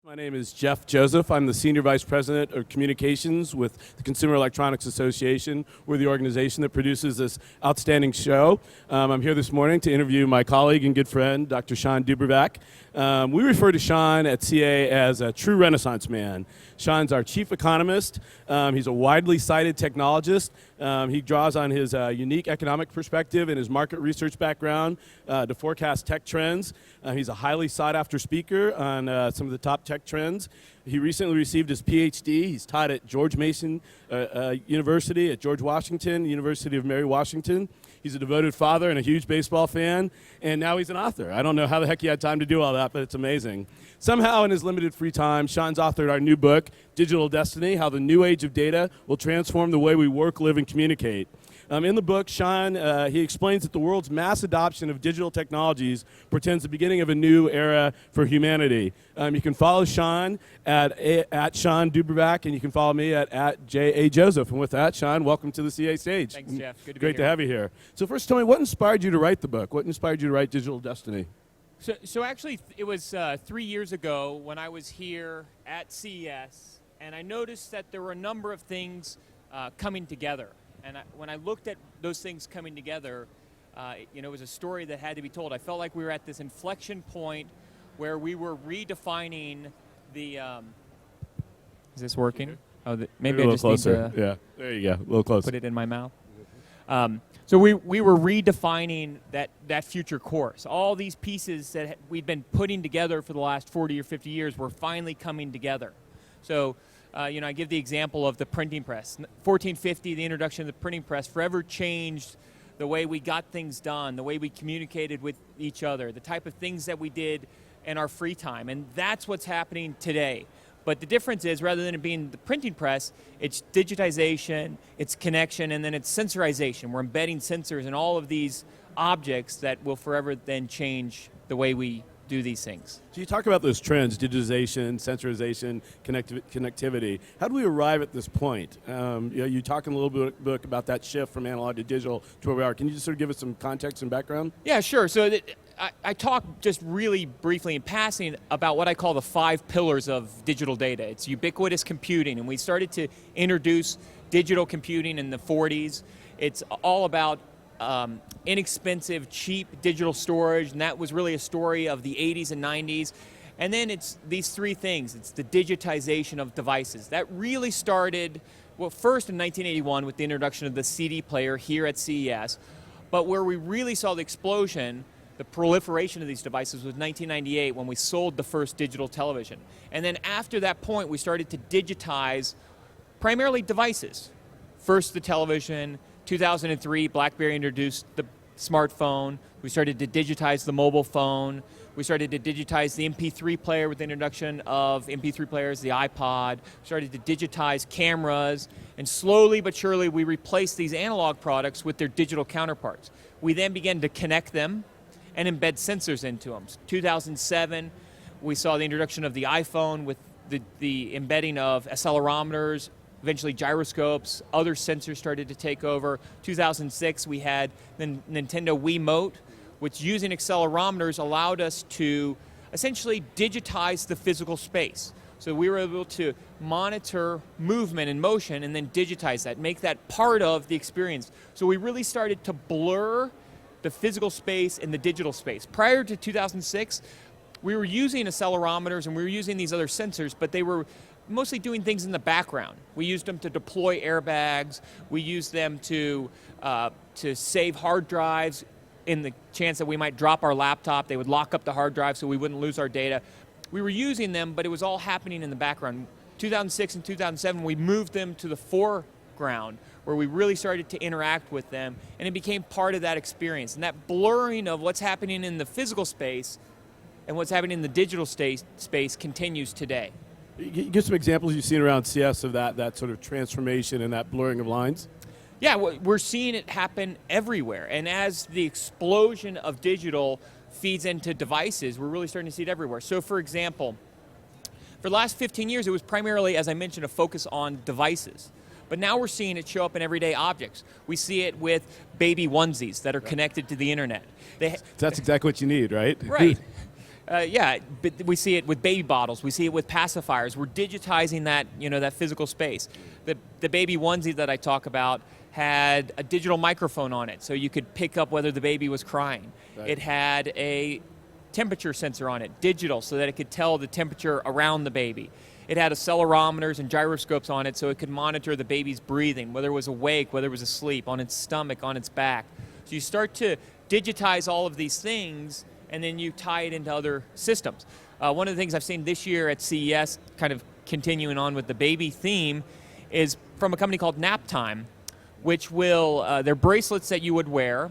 My name is Jeff Joseph. I'm the Senior Vice President of Communications with the Consumer Electronics Association. We're the organization that produces this outstanding show. I'm here this morning to interview my colleague and good friend, Dr. Shawn DuBravac. We refer to Shawn at CA as a true Renaissance man. Shawn's our chief economist. He's a widely cited technologist. He draws on his unique economic perspective and his market research background to forecast tech trends. He's a highly sought after speaker on some of the top tech trends. He recently received his PhD. He's taught at George Mason University, at George Washington, University of Mary Washington. He's a devoted father and a huge baseball fan, and now he's an author. I don't know how the heck he had time to do all that, but it's amazing. Somehow in his limited free time, Shawn's authored our new book, Digital Destiny, How the New Age of Data Will Transform the Way We Work, Live, and Communicate. In the book, Shawn, he explains that the world's mass adoption of digital technologies portends the beginning of a new era for humanity. You can follow Shawn at Shawn DuBravac, and you can follow me at J.A. Joseph. And with that, Shawn, welcome to the CA stage. Thanks, Jeff. Good to be here. Great to have you here. So first, tell me, what inspired you to write the book? What inspired you to write Digital Destiny? So actually, it was 3 years ago when I was here at CES, and I noticed that there were a number of things coming together. And when I looked at those things coming together, it was a story that had to be told. I felt like we were at this inflection point where we were redefining the. Is this working? Oh, maybe I just closer. need to. Yeah, there you go. A little closer. Put it in my mouth. So we were redefining that future course. All these pieces that we'd been putting together for the last 40 or 50 years were finally coming together. So. I give the example of the printing press. 1450, the introduction of the printing press, forever changed the way we got things done, the way we communicated with each other, the type of things that we did in our free time. And that's what's happening today. But the difference is, rather than it being the printing press, it's digitization, it's connection, and then it's sensorization. We're embedding sensors in all of these objects that will forever then change the way we do these things. So you talk about those trends, digitization, sensorization, connectivity. How do we arrive at this point? You talk in a little bit about that shift from analog to digital to where we are. Can you just sort of give us some context and background? Yeah, sure. So I talk just really briefly in passing about what I call the 5 pillars of digital data. It's ubiquitous computing, and we started to introduce digital computing in the 40s. It's all about inexpensive, cheap digital storage, and that was really a story of the 80s and 90s. And then it's these 3 things. It's the digitization of devices. That really started, well, first in 1981 with the introduction of the CD player here at CES, but where we really saw the explosion, the proliferation of these devices, was 1998 when we sold the first digital television. And then after that point, we started to digitize primarily devices. First the television. 2003, BlackBerry introduced the smartphone. We started to digitize the mobile phone. We started to digitize the MP3 player with the introduction of MP3 players, the iPod. We started to digitize cameras. And slowly but surely, we replaced these analog products with their digital counterparts. We then began to connect them and embed sensors into them. 2007, we saw the introduction of the iPhone with the embedding of accelerometers, eventually gyroscopes, other sensors started to take over. 2006, we had the Nintendo Wiimote, which using accelerometers allowed us to essentially digitize the physical space. So we were able to monitor movement and motion and then digitize that, make that part of the experience. So we really started to blur the physical space and the digital space. Prior to 2006, we were using accelerometers and we were using these other sensors, but they were mostly doing things in the background. We used them to deploy airbags. We used them to save hard drives in the chance that we might drop our laptop. They would lock up the hard drive so we wouldn't lose our data. We were using them, but it was all happening in the background. 2006 and 2007, we moved them to the foreground where we really started to interact with them, and it became part of that experience. And that blurring of what's happening in the physical space and what's happening in the digital space continues today. Give some examples you've seen around CS of that sort of transformation and that blurring of lines. Yeah, we're seeing it happen everywhere. And as the explosion of digital feeds into devices, we're really starting to see it everywhere. So for example, for the last 15 years, it was primarily, as I mentioned, a focus on devices. But now we're seeing it show up in everyday objects. We see it with baby onesies that are connected to the internet. That's exactly what you need, right? Right. Yeah, but we see it with baby bottles. We see it with pacifiers. We're digitizing that, that physical space. The baby onesie that I talk about had a digital microphone on it, so you could pick up whether the baby was crying. Right. It had a temperature sensor on it, digital, so that it could tell the temperature around the baby. It had accelerometers and gyroscopes on it, so it could monitor the baby's breathing, whether it was awake, whether it was asleep, on its stomach, on its back. So you start to digitize all of these things, and then you tie it into other systems. One of the things I've seen this year at CES, kind of continuing on with the baby theme, is from a company called Naptime, which will, they're bracelets that you would wear,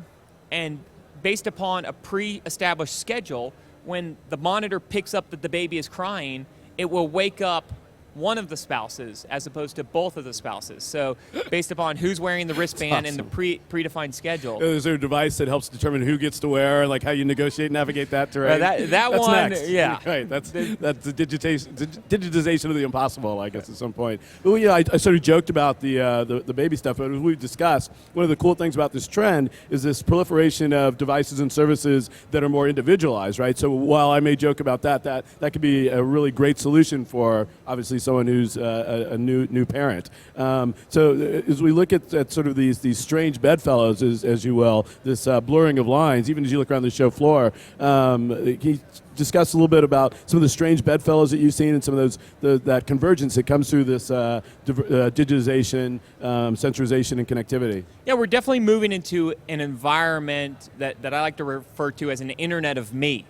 and based upon a pre-established schedule, when the monitor picks up that the baby is crying, it will wake up one of the spouses as opposed to both of the spouses. So based upon who's wearing the wristband and the predefined schedule. Is there a device that helps determine who gets to wear, like how you negotiate, navigate that terrain? That's one, next. Yeah. Right, that's the digitization of the impossible, I guess, at some point. Well, yeah, I sort of joked about the baby stuff, but as we've discussed, one of the cool things about this trend is this proliferation of devices and services that are more individualized, right? So while I may joke about that could be a really great solution for, obviously, someone who's a new parent. So as we look at sort of these strange bedfellows, as you will, this blurring of lines, even as you look around the show floor, can you discuss a little bit about some of the strange bedfellows that you've seen and some of that convergence that comes through this digitization, sensorization, and connectivity? Yeah, we're definitely moving into an environment that I like to refer to as an internet of me.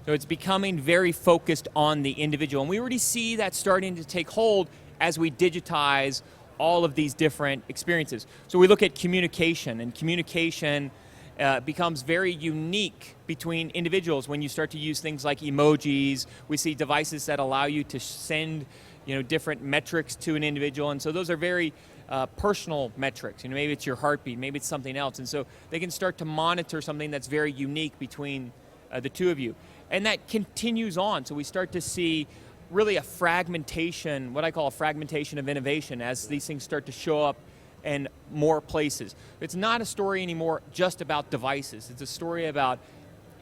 So it's becoming very focused on the individual. And we already see that starting to take hold as we digitize all of these different experiences. So we look at communication, and communication becomes very unique between individuals when you start to use things like emojis. We see devices that allow you to send different metrics to an individual. And so those are very personal metrics. Maybe it's your heartbeat, maybe it's something else. And so they can start to monitor something that's very unique between the two of you. And that continues on, so we start to see really a fragmentation, what I call a fragmentation of innovation, as these things start to show up in more places. It's not a story anymore just about devices. It's a story about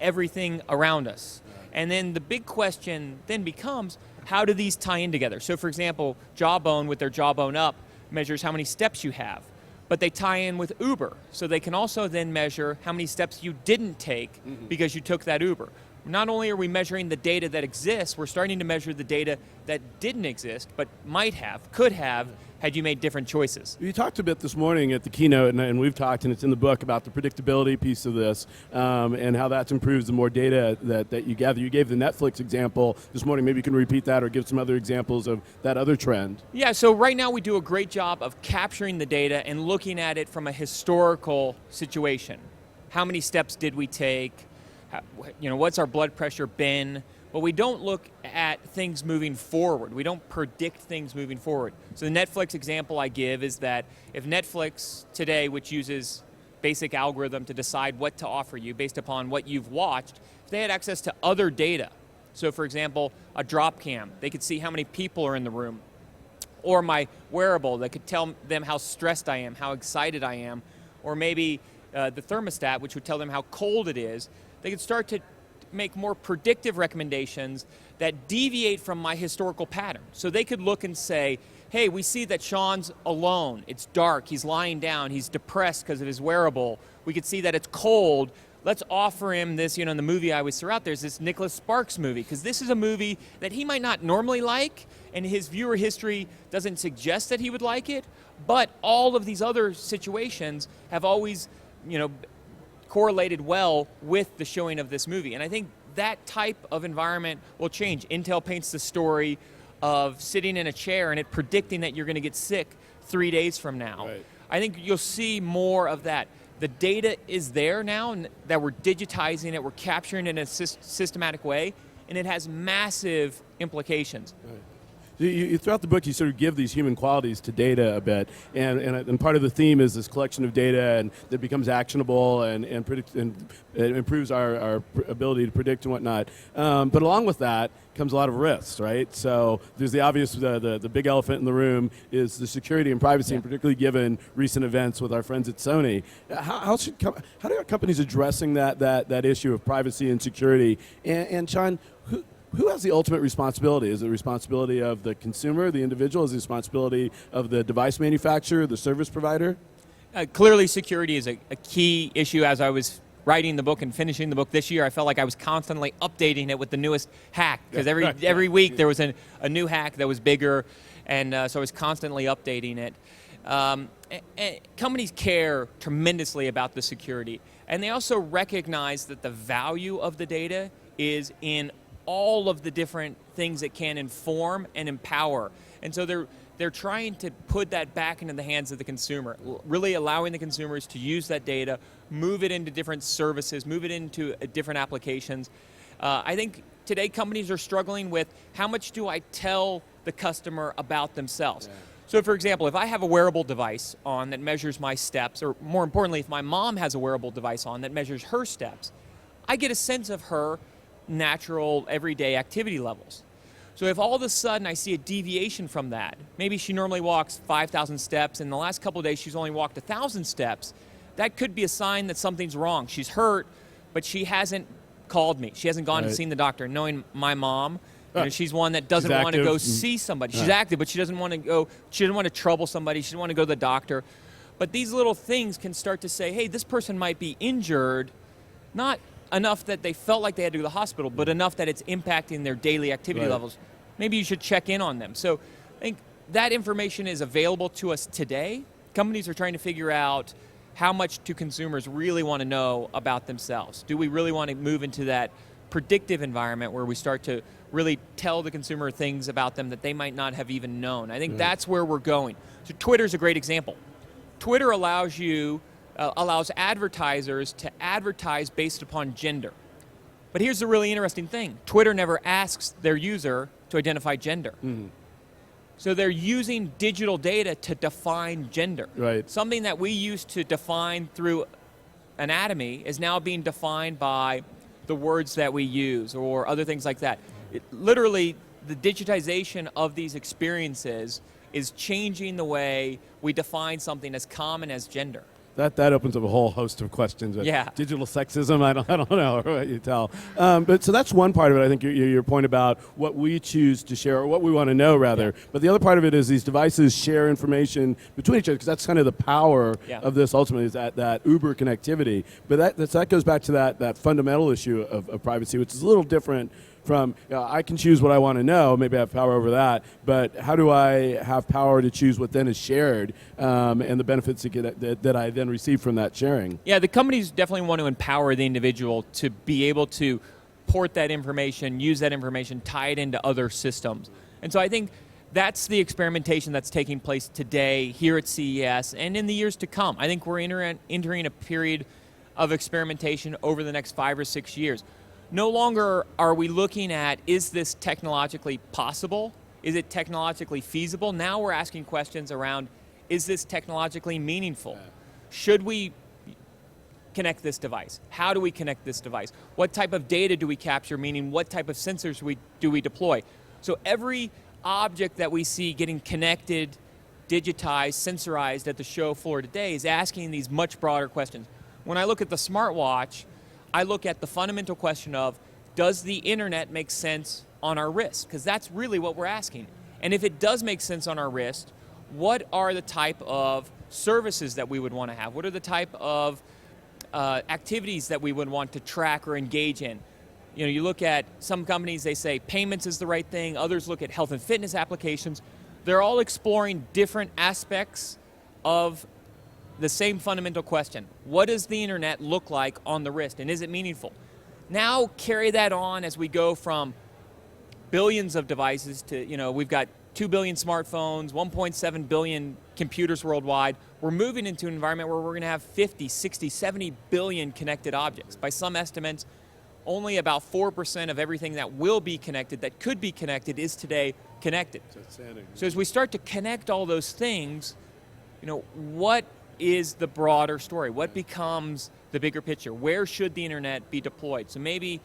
everything around us. And then the big question then becomes, how do these tie in together? So for example, Jawbone with their Jawbone Up measures how many steps you have, but they tie in with Uber. So they can also then measure how many steps you didn't take because you took that Uber. Not only are we measuring the data that exists, we're starting to measure the data that didn't exist, but might have, could have, had you made different choices. You talked a bit this morning at the keynote, and we've talked, and it's in the book, about the predictability piece of this, and how that improves the more data that you gather. You gave the Netflix example this morning. Maybe you can repeat that or give some other examples of that other trend. Yeah, so right now we do a great job of capturing the data and looking at it from a historical situation. How many steps did we take? What's our blood pressure been? But we don't look at things moving forward. We don't predict things moving forward. So the Netflix example I give is that if Netflix today, which uses basic algorithm to decide what to offer you based upon what you've watched, if they had access to other data, so for example, a drop cam, they could see how many people are in the room, or my wearable that could tell them how stressed I am, how excited I am, or maybe the thermostat, which would tell them how cold it is, they could start to make more predictive recommendations that deviate from my historical pattern. So they could look and say, hey, we see that Shawn's alone. It's dark, he's lying down, he's depressed because of his wearable. We could see that it's cold. Let's offer him this, in the movie I always throw out, there's this Nicholas Sparks movie, because this is a movie that he might not normally like, and his viewer history doesn't suggest that he would like it, but all of these other situations have always, correlated well with the showing of this movie. And I think that type of environment will change. Intel paints the story of sitting in a chair and it predicting that you're going to get sick 3 days from now. Right. I think you'll see more of that. The data is there now, and that we're digitizing it, we're capturing it in a systematic way, and it has massive implications. Right. Throughout the book, you sort of give these human qualities to data a bit, and part of the theme is this collection of data and that becomes actionable and it improves our ability to predict and whatnot. But along with that comes a lot of risks, right? So there's the obvious, the big elephant in the room is the security and privacy, and particularly given recent events with our friends at Sony. How are companies addressing that issue of privacy and security? And Shawn, who has the ultimate responsibility? Is it the responsibility of the consumer, the individual? Is it the responsibility of the device manufacturer, the service provider? Clearly, security is a key issue. As I was writing the book and finishing the book this year, I felt like I was constantly updating it with the newest hack, because every week there was a new hack that was bigger, and so I was constantly updating it. And companies care tremendously about the security, and they also recognize that the value of the data is in all of the different things it can inform and empower. And so they're trying to put that back into the hands of the consumer, really allowing the consumers to use that data, move it into different services, move it into different applications. I think today companies are struggling with how much do I tell the customer about themselves? Yeah. So for example, if I have a wearable device on that measures my steps, or more importantly, if my mom has a wearable device on that measures her steps, I get a sense of her natural everyday activity levels. So if all of a sudden I see a deviation from that, maybe she normally walks 5,000 steps, and the last couple of days she's only walked 1,000 steps, that could be a sign that something's wrong. She's hurt, but she hasn't called me. She hasn't gone and seen the doctor. Knowing my mom, she's one that doesn't want to go see somebody. She's active, but she doesn't want to go, she doesn't want to trouble somebody, she doesn't want to go to the doctor. But these little things can start to say, hey, this person might be injured, not enough that they felt like they had to go to the hospital, but enough that it's impacting their daily activity levels. Maybe you should check in on them. So I think that information is available to us today. Companies are trying to figure out how much do consumers really want to know about themselves. Do we really want to move into that predictive environment where we start to really tell the consumer things about them that they might not have even known? I think that's where we're going. So Twitter's a great example. Twitter allows advertisers to advertise based upon gender. But here's the really interesting thing. Twitter never asks their user to identify gender. So they're using digital data to define gender. Right. Something that we used to define through anatomy is now being defined by the words that we use or other things like that. Literally, the digitization of these experiences is changing the way we define something as common as gender. That opens up a whole host of questions. Digital sexism, I don't know what you tell. But so that's one part of it. I think your point about what we choose to share, or what we want to know, rather. But the other part of it is these devices share information between each other, because that's kind of the power of this ultimately, is that uber connectivity. But that goes back to that fundamental issue of privacy, which is a little different from, I can choose what I want to know, maybe I have power over that, but how do I have power to choose what then is shared and the benefits that I then receive from that sharing? Yeah, the companies definitely want to empower the individual to be able to port that information, use that information, tie it into other systems. And so I think that's the experimentation that's taking place today here at CES and in the years to come. I think we're entering a period of experimentation over the next 5 or 6 years. No longer are we looking at, is this technologically possible? Is it technologically feasible? Now we're asking questions around, is this technologically meaningful? Should we connect this device? How do we connect this device? What type of data do we capture, meaning what type of sensors do we deploy? So every object that we see getting connected, digitized, sensorized at the show floor today is asking these much broader questions. When I look at the smartwatch, I look at the fundamental question of, does the internet make sense on our wrist? Because that's really what we're asking. And if it does make sense on our wrist, what are the type of services that we would want to have? What are the type of activities that we would want to track or engage in? You know, you look at some companies, they say payments is the right thing. Others look at health and fitness applications. They're all exploring different aspects of the same fundamental question. What does the internet look like on the wrist, and is it meaningful? Now carry that on as we go from billions of devices to, we've got 2 billion smartphones, 1.7 billion computers worldwide. We're moving into an environment where we're going to have 50, 60, 70 billion connected objects. By some estimates, only about 4% of everything that will be connected, that could be connected, is today connected. So as we start to connect all those things, what is the broader story? What becomes the bigger picture? Where should the internet be deployed? So maybe,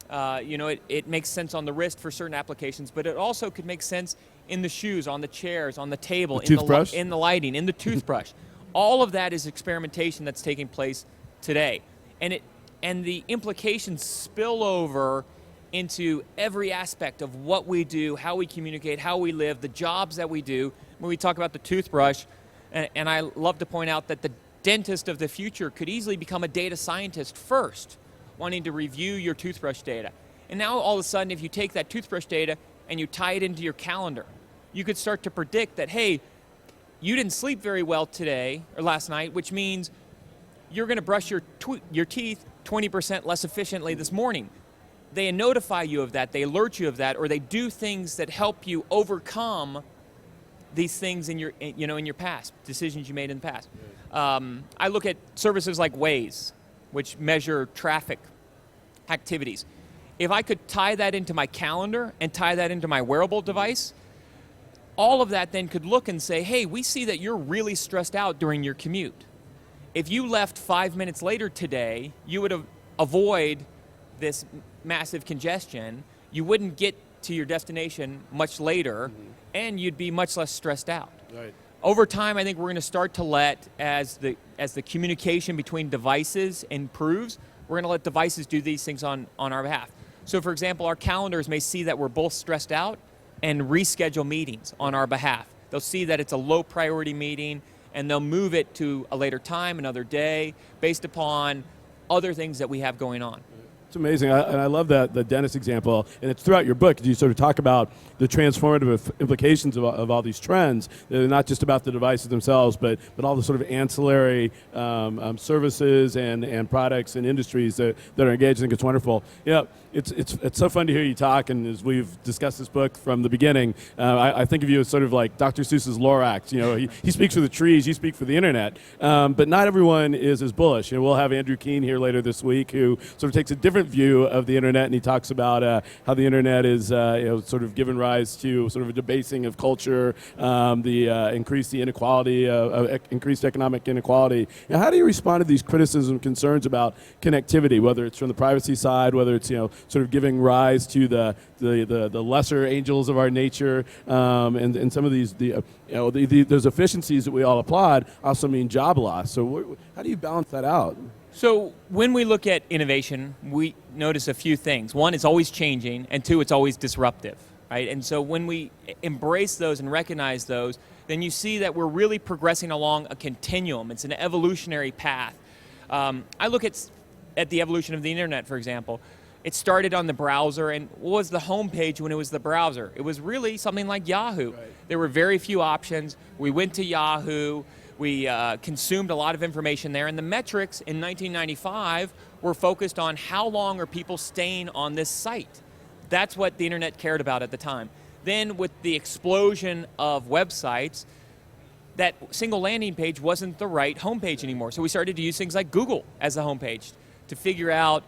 it makes sense on the wrist for certain applications, but it also could make sense in the shoes, on the chairs, on the table, in the lighting, in the toothbrush. All of that is experimentation that's taking place today. And the implications spill over into every aspect of what we do, how we communicate, how we live, the jobs that we do. When we talk about the toothbrush, and I love to point out that the dentist of the future could easily become a data scientist first, wanting to review your toothbrush data. And now all of a sudden, if you take that toothbrush data and you tie it into your calendar, you could start to predict that, hey, you didn't sleep very well today or last night, which means you're going to brush your teeth 20% less efficiently this morning. They notify you of that, they alert you of that, or they do things that help you overcome these things in your past, decisions you made in the past. I look at services like Waze, which measure traffic activities. If I could tie that into my calendar and tie that into my wearable device, all of that then could look and say, hey, we see that you're really stressed out during your commute. If you left 5 minutes later today, you would avoid this massive congestion. You wouldn't get to your destination much later, and you'd be much less stressed out. Right. Over time, I think we're going to start to let, as the communication between devices improves, we're going to let devices do these things on our behalf. So for example, our calendars may see that we're both stressed out and reschedule meetings on our behalf. They'll see that it's a low priority meeting, and they'll move it to a later time, another day, based upon other things that we have going on. It's amazing, and I love the dentist example, and it's throughout your book. You sort of talk about the transformative implications of all these trends. They're not just about the devices themselves, but all the sort of ancillary services and products and industries that are engaged. I think it's wonderful. It's so fun to hear you talk, and as we've discussed this book from the beginning, I think of you as sort of like Dr. Seuss's Lorax. He speaks for the trees, you speak for the internet, but not everyone is as bullish. We'll have Andrew Keen here later this week, who sort of takes a different view of the internet, and he talks about how the internet is sort of given rise to sort of a debasing of culture, the increased economic inequality. Now, how do you respond to these criticisms, concerns about connectivity, whether it's from the privacy side, whether it's sort of giving rise to the lesser angels of our nature, and some of these those efficiencies that we all applaud also mean job loss. So how do you balance that out? So when we look at innovation, we notice a few things. One, it's always changing, and two, it's always disruptive, right? And so when we embrace those and recognize those, then you see that we're really progressing along a continuum. It's an evolutionary path. I look at the evolution of the internet, for example. It started on the browser, and what was the homepage when it was the browser? It was really something like Yahoo. Right. There were very few options. We went to Yahoo. We consumed a lot of information there, and the metrics in 1995 were focused on how long are people staying on this site. That's what the internet cared about at the time. Then with the explosion of websites, that single landing page wasn't the right homepage anymore. So we started to use things like Google as a homepage to figure out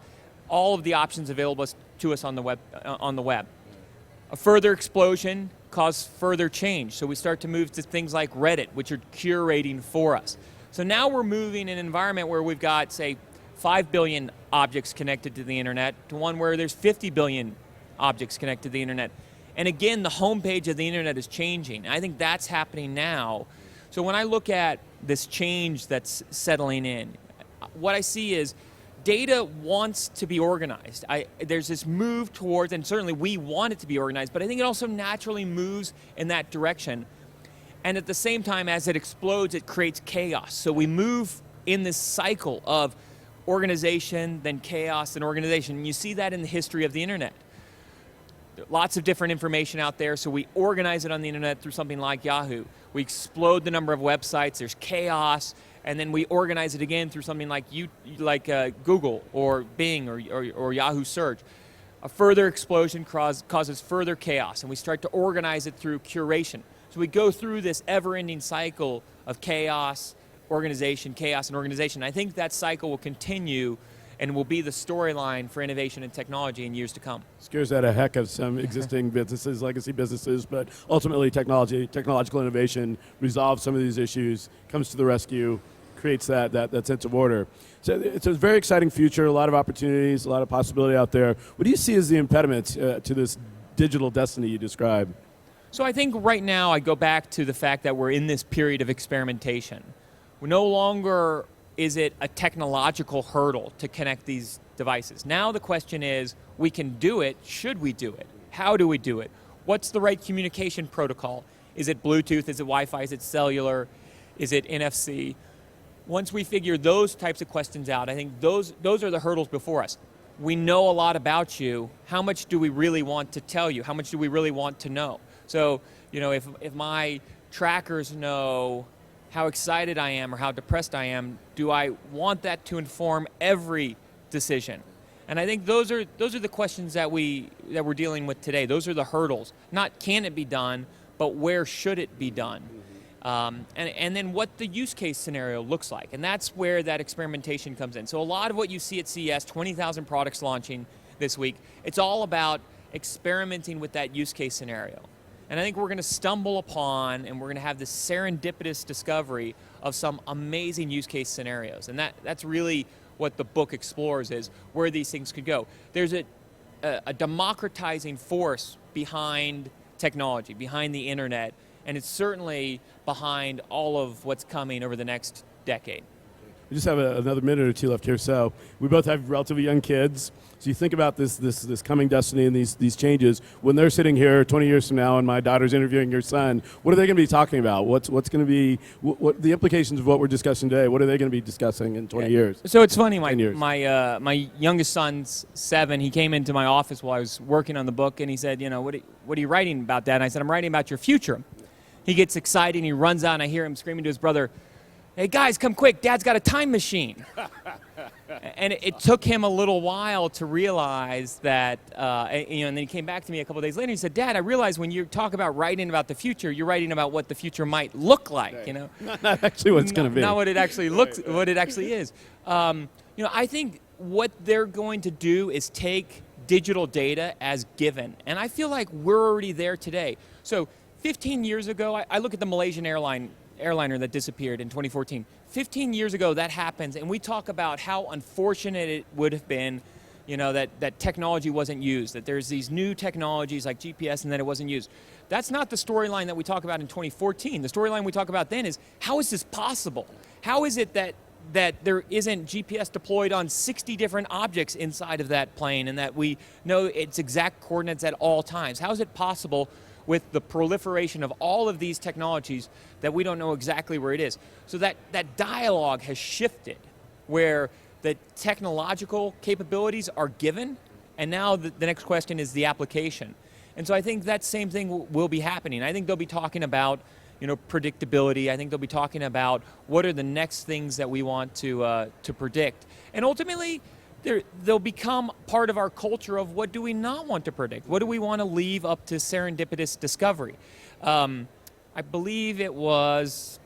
all of the options available to us on the web. A further explosion caused further change. So we start to move to things like Reddit, which are curating for us. So now we're moving in an environment where we've got, say, 5 billion objects connected to the internet to one where there's 50 billion objects connected to the internet. And again, the homepage of the internet is changing. I think that's happening now. So when I look at this change that's settling in, what I see is data wants to be organized. There's this move towards, and certainly we want it to be organized, but I think it also naturally moves in that direction. And at the same time, as it explodes, it creates chaos. So we move in this cycle of organization, then chaos, then organization. And you see that in the history of the internet. Lots of different information out there, so we organize it on the internet through something like Yahoo. We explode the number of websites, there's chaos, and then we organize it again through something like Google or Bing or Yahoo Search. A further explosion causes further chaos, and we start to organize it through curation. So we go through this ever-ending cycle of chaos, organization, chaos, and organization. I think that cycle will continue and will be the storyline for innovation and technology in years to come. Scares out a heck of some existing businesses, legacy businesses, but ultimately technological innovation resolves some of these issues, comes to the rescue, creates that sense of order. So it's a very exciting future, a lot of opportunities, a lot of possibility out there. What do you see as the impediments to this digital destiny you describe? So I think right now I go back to the fact that we're in this period of experimentation. We're no longer is it a technological hurdle to connect these devices. Now the question is, we can do it, should we do it? How do we do it? What's the right communication protocol? Is it Bluetooth, is it Wi-Fi, is it cellular, is it NFC? Once we figure those types of questions out, I think those are the hurdles before us. We know a lot about you. How much do we really want to tell you? How much do we really want to know? So, if my trackers know how excited I am or how depressed I am, do I want that to inform every decision? And I think those are the questions that we're dealing with today. Those are the hurdles. Not can it be done, but where should it be done? And then what the use case scenario looks like. And that's where that experimentation comes in. So a lot of what you see at CES, 20,000 products launching this week, it's all about experimenting with that use case scenario. And I think we're going to stumble upon and we're going to have this serendipitous discovery of some amazing use case scenarios. And that's really what the book explores, is where these things could go. There's a democratizing force behind technology, behind the internet, and it's certainly behind all of what's coming over the next decade. We just have another minute or two left here. So we both have relatively young kids. So you think about this coming destiny and these changes. When they're sitting here 20 years from now and my daughter's interviewing your son, what are they going to be talking about? What's going to be what the implications of what we're discussing today? What are they going to be discussing in 20 years? So it's funny. My youngest son's 7. He came into my office while I was working on the book, and he said, what are you writing about, Dad? And I said, I'm writing about your future. He gets excited, and he runs out, and I hear him screaming to his brother, "Hey guys, come quick, Dad's got a time machine." And it took him a little while to realize that, and then he came back to me a couple days later and he said, "Dad, I realize when you talk about writing about the future, you're writing about what the future might look like, right. Not actually what it's going to be. Not what it actually looks, what it actually is." I think what they're going to do is take digital data as given. And I feel like we're already there today. So 15 years ago, I look at the Malaysian airliner that disappeared in 2014. 15 years ago, that happens, and we talk about how unfortunate it would have been, that technology wasn't used, that there's these new technologies like GPS and that it wasn't used. That's not the storyline that we talk about in 2014. The storyline we talk about then is, how is this possible? How is it that there isn't GPS deployed on 60 different objects inside of that plane and that we know its exact coordinates at all times? How is it possible with the proliferation of all of these technologies that we don't know exactly where it is? So that dialogue has shifted, where the technological capabilities are given, and now the next question is the application. And so I think that same thing will be happening. I think they'll be talking about predictability. I think they'll be talking about what are the next things that we want to predict. And ultimately, they'll become part of our culture of what do we not want to predict? What do we want to leave up to serendipitous discovery? I believe it was,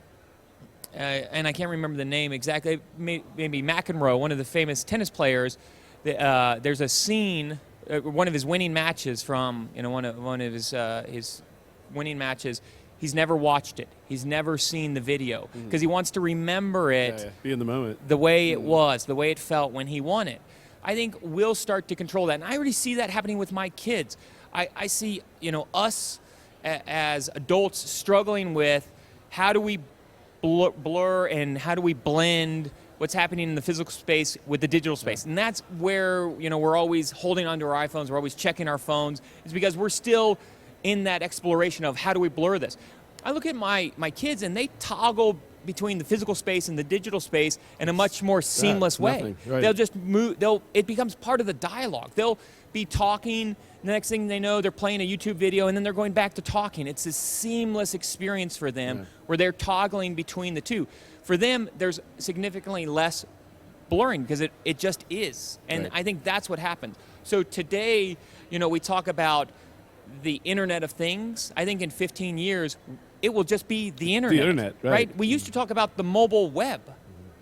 and I can't remember the name exactly, maybe McEnroe, one of the famous tennis players. There's a scene, one of his winning matches from, one of his winning matches. He's never watched it. He's never seen the video because he wants to remember it, be in the moment, the way it was, the way it felt when he won it. I think we'll start to control that, and I already see that happening with my kids. I see, us as adults struggling with how do we blur and how do we blend what's happening in the physical space with the digital space. And that's where, we're always holding onto our iPhones, we're always checking our phones. It's because we're still in that exploration of how do we blur this. I look at my kids and they toggle between the physical space and the digital space in a much more seamless way. Right. They'll just move, it becomes part of the dialogue. They'll be talking, the next thing they know, they're playing a YouTube video and then they're going back to talking. It's this seamless experience for them where they're toggling between the two. For them, there's significantly less blurring because it just is. And I think that's what happens. So today, we talk about the Internet of Things. I think in 15 years, it will just be the Internet. The Internet, right. We used to talk about the mobile web.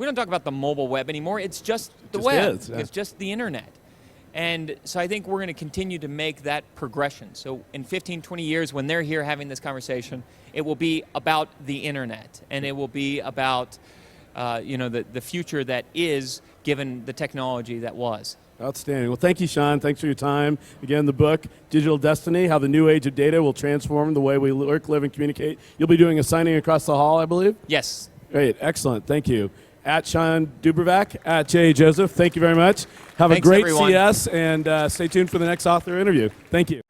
we don't talk about the mobile web anymore. It's just the Just web. is, yeah. It's just the internet. And so I think we're going to continue to make that progression. So in 15, 20 years, when they're here having this conversation, it will be about the internet, and it will be about the future that is given the technology that was. Outstanding. Well, thank you, Shawn. Thanks for your time. Again, the book, Digital Destiny, How the New Age of Data Will Transform the Way We Work, Live, and Communicate. You'll be doing a signing across the hall, I believe? Yes. Great. Excellent. Thank you. At Shawn DuBravac, at J. Joseph, thank you very much. Have Thanks, a great everyone. CES, and stay tuned for the next author interview. Thank you.